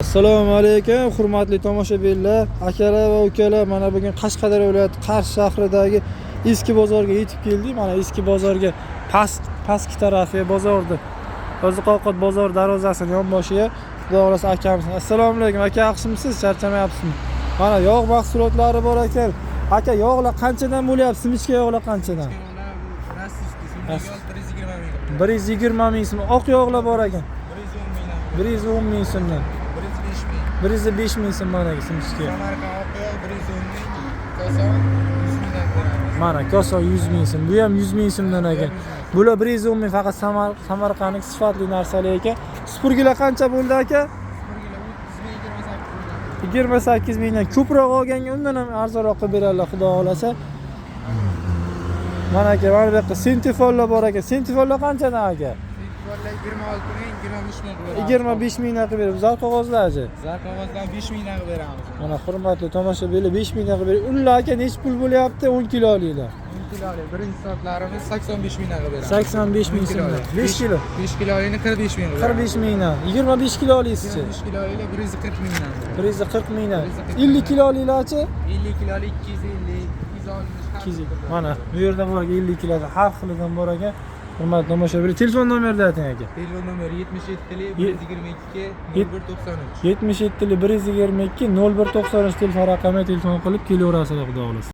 Assalomu alaykum, hurmatli tomoshabinlar, akalar va ukalar. Mana bugun Qashqadaryo viloyati Qarshi shahridagi eski bozorga yetib keldik. Mana eski bozorga pastki tarafiga bozorda oziq-ovqat bozor darvozasining yonboshiga xudo xolasa akamiz. Assalomu alaykum, aka, yaxshimisiz? Charchamayapsizmi? Mana yog' mahsulotlari bor ekan. Aka, yog'lar qanchadan bo'lyapti? Simichka yog'lar qanchadan? 120 ming so'm. Oq yog'lar bor ekan. 110 ming so'mdan. 105 ming so'm mana simichka. Mana kosa 100 ming so'm. Bu ham 100 ming so'mdan ekan. Bular 110 ming, faqat Samarqandning sifatli narsalari ekan. Supurgilar qancha bo'ldi aka? 28 mingdan. Ko'proq olganga undan ham arzonroq qilib beradilar, xudo xolasa. Mana aka, mana bu yerda sentifollar bor ekan. Sentifollar qanchadan aka? 25 mingdan qilib beramiz. Zar qog'ozlarchi? Zar qog'ozdan 5 mingdan qilib beramiz. Mana hurmatli tomoshabinlar, 5 mingdan qilib beramiz. Unlar aka necha pul bo'lyapti? 10 kiloliklar. 10 kiloli birinchi sortlarimiz 85 mingdan qilib beramiz. 85 ming so'mdan. 5 kilo. 5 kilolikni 45 ming qilib 45 mingdan. 25 kilolikchi? 25 kiloliklar 140 mingdan. 140 mingdan. 50 kiloliklarchi? 50 kilolik 250, 260. Mana bu yerda bor 50 kiloda har xilidan bor ekan. Hurmatli tomoshabinlar, telefon nomerini ayting aka. Telefon nomeri 77 122 0193. 77 122 0193 telefon raqamiga telefon qilib kelaverasizlar, xudo xolasa.